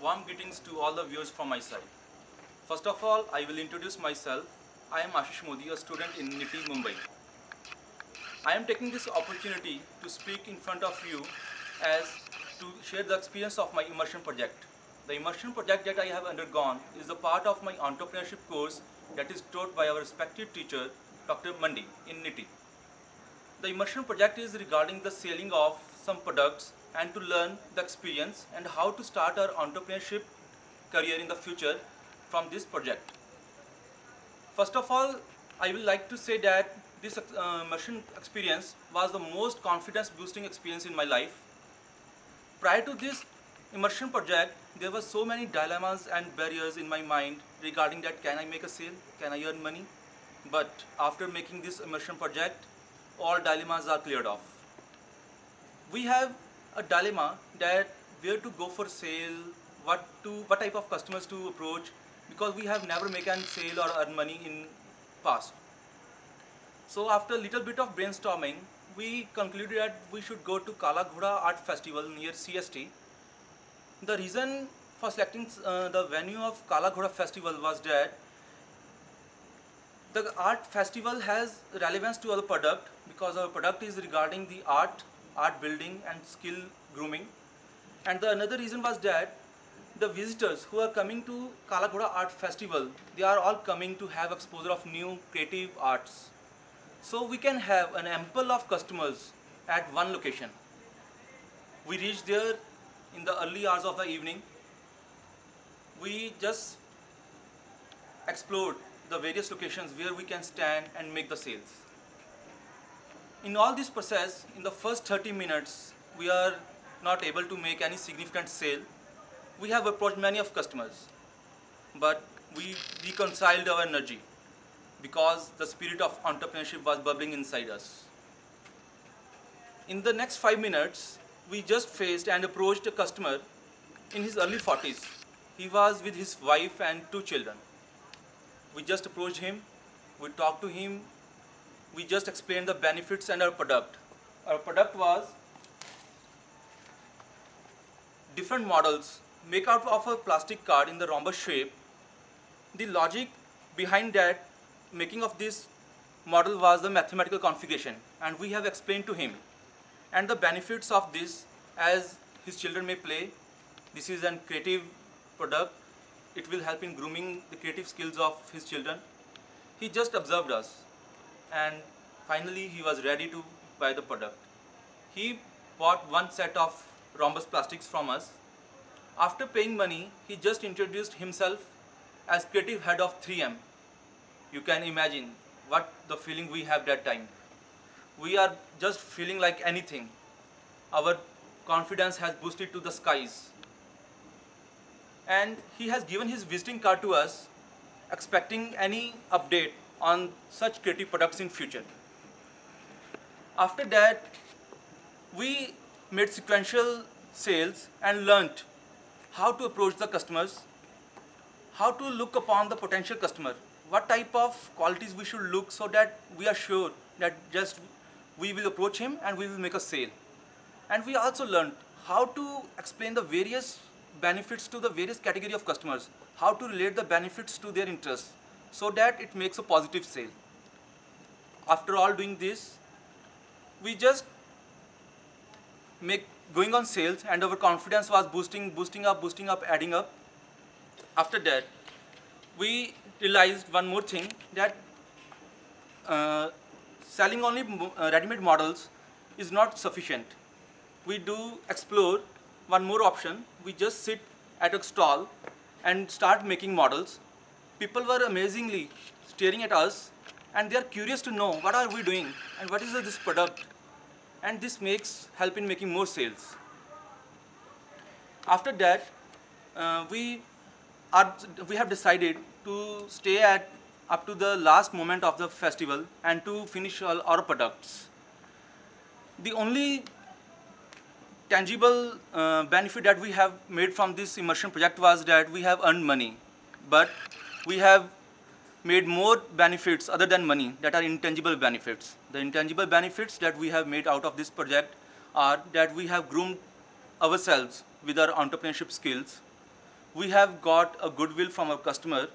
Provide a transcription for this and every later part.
Warm greetings to all the viewers from my side. First of all, I will introduce myself. I am Ashish Modi, a student in NITI, Mumbai. I am taking this opportunity to speak in front of you as to share the experience of my immersion project. The immersion project that I have undergone is a part of my entrepreneurship course that is taught by our respected teacher, Dr. Mandi, in NITI. The immersion project is regarding the selling of some products and to learn the experience and how to start our entrepreneurship career in the future from this project. First of all, I will like to say that this immersion experience was the most confidence boosting experience in my life. Prior to this immersion project, there were so many dilemmas and barriers in my mind regarding that can I make a sale, can I earn money? But after making this immersion project, all dilemmas are cleared off. We have a dilemma that where to go for sale, what type of customers to approach, because we have never made a sale or earn money in past. So after a little bit of brainstorming, we concluded that we should go to Kala Ghoda Art Festival near CST. The reason for selecting the venue of Kala Ghoda Festival was that the art festival has relevance to our product because our product is regarding the art building and skill grooming. And the another reason was that the visitors who are coming to Kala Ghoda Art Festival, they are all coming to have exposure of new creative arts. So we can have an ample of customers at one location. We reached there in the early hours of the evening. We just explored the various locations where we can stand and make the sales. In all this process, in the first 30 minutes, we are not able to make any significant sale. We have approached many of customers, but we reconciled our energy because the spirit of entrepreneurship was bubbling inside us. In the next 5 minutes, we just faced and approached a customer in his early 40s. He was with his wife and 2 children. We just approached him, we talked to him, we just explained the benefits and our product. Our product was different models make out of a plastic card in the rhombus shape. The logic behind that making of this model was the mathematical configuration, and we have explained to him and the benefits of this as his children may play. This is a creative product. It will help in grooming the creative skills of his children. He just observed us and finally he was ready to buy the product. He bought one set of rhombus plastics from us. After paying money, he just introduced himself as creative head of 3M. You can imagine what the feeling we have that time. We are just feeling like anything. Our confidence has boosted to the skies. And he has given his visiting card to us, expecting any update on such creative products in future. After that, we made sequential sales and learnt how to approach the customers, how to look upon the potential customer, what type of qualities we should look so that we are sure that just we will approach him and we will make a sale. And we also learned how to explain the various benefits to the various category of customers, how to relate the benefits to their interests so that it makes a positive sale. After all doing this, we just going on sales and our confidence was boosting up, adding up. After that, we realized one more thing, that selling only ready-made models is not sufficient. We do explore one more option. We just sit at a stall and start making models. People were amazingly staring at us and they are curious to know what are we doing and what is this product, and this makes help in making more sales. After that, we have decided to stay at up to the last moment of the festival and to finish all our products. The only tangible benefit that we have made from this immersion project was that we have earned money, but we have made more benefits other than money that are intangible benefits. The intangible benefits that we have made out of this project are that we have groomed ourselves with our entrepreneurship skills. We have got a goodwill from our customer.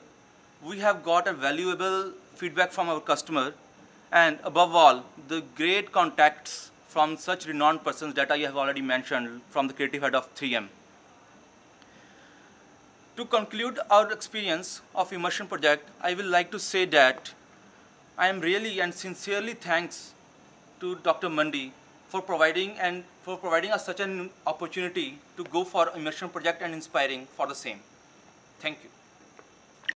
We have got a valuable feedback from our customer. And above all, the great contacts from such renowned persons that I have already mentioned from the creative head of 3M. To conclude our experience of immersion project, I will like to say that I am really and sincerely thanks to Dr. Mandi for providing us such an opportunity to go for immersion project and inspiring for the same. Thank you.